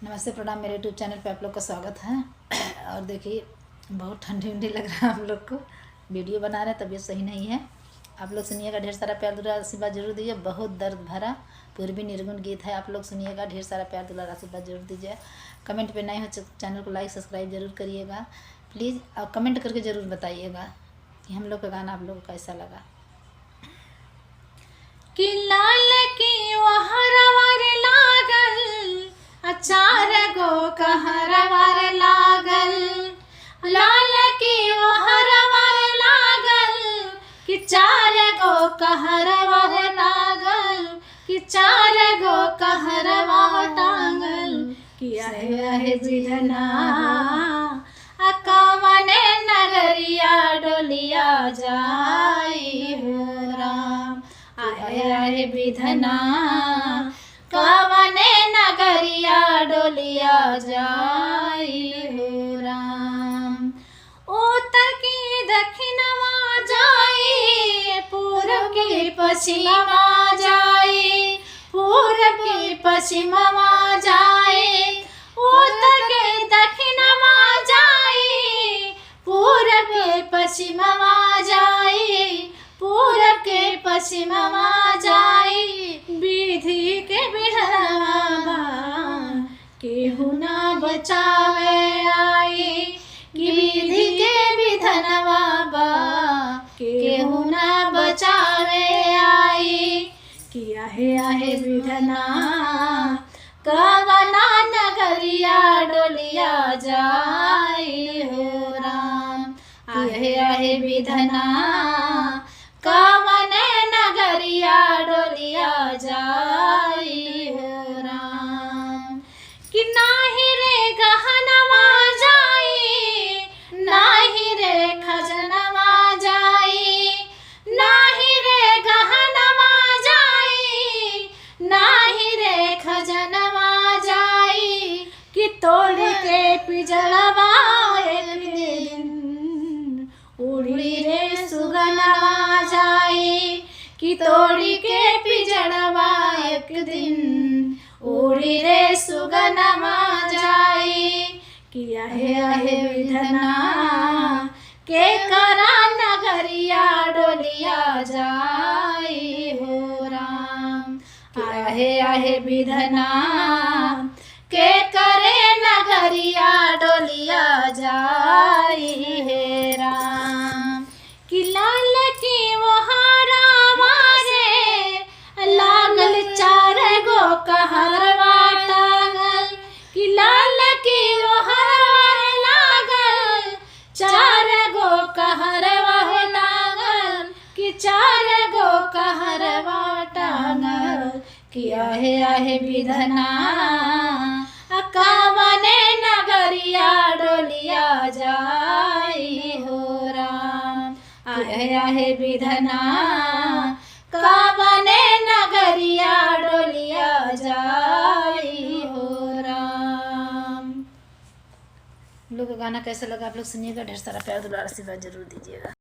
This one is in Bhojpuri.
नमस्ते प्रणाम, मेरे यूट्यूब चैनल पे आप लोग का स्वागत है। और देखिए बहुत ठंडी उंडी लग रहा है हम लोग को, वीडियो बना रहे हैं, तबीयत सही नहीं है। आप लोग सुनिएगा, ढेर सारा प्यार दुलार आशीर्वाद जरूर दीजिए। बहुत दर्द भरा पूर्वी निर्गुण गीत है, आप लोग सुनिएगा, ढेर सारा प्यार दुलार आशीर्वाद जरूर दीजिए। कमेंट पे नए हो चैनल को लाइक सब्सक्राइब जरूर करिएगा प्लीज़, और कमेंट करके ज़रूर बताइएगा कि हम लोग का गाना आप लोग को कैसा लगा। कि लाल की वहरवर लागल, अचार गो कहरवर लागल। लाल की वहरवर लागल, कि चार गो कहरवर लागल, कि चार गो कहरवा टांगल। कि आहे जिधना अकावने नगरिया डोलिया जाई हो राम। आहे विधना कवने नगरिया डोलिया जाई हो राम। उत्तर की दक्षिणवा जाई, पूर्व की पश्चिमवा जाई, पूर्व की पश्चिमवा जाई। उत्तर के दक्षिणवा जाई, पूर्व के पश्चिमवा जाई, पूर्व के पश्चिमवा जाई। विधि के बिढ़वा केहू ना बचावे आई, कि विधि के विधनवा बा केहू ना बचावे आई। कि आहे विधना कवना नगरिया डोलिया जाई हो राम। आहे विधना कवने नगरिया डोलिया जाई हो राम। कि नाही रे गहनवा जाई, नाही रे खजनवा जाई, नाही रे गहनवा जाई, नाही रे खजनवा जाई। कि तोड़ के पिजड़वा एक दिन उड़ी रे सुगनवा जाई। कि तोड़ी के पिजड़वा एक दिन उड़ी रे सुगनवा जाई। कि आहे विधना के करा नगरिया डोलिया जाई हो राम। कि आहे विधना के करे नगरिया डोलिया जाई है राम। कि लाल की वहारा मारे लागल, चार गो कहरवा टांगल। कि लाल की वहारा लागल, चार गो कहरवा टांगल, कि चार गो कहरवा टांगल। कि आहे विधना अकावने नगरिया डोलिया जाई हो राम। आहे विधना कवने नगरिया डोलिया जाई हो राम। हम लोग का गाना कैसा लगा आप लोग सुनिएगा, ढेर सारा प्यार दुलार आशीर्वाद जरूर दीजिएगा।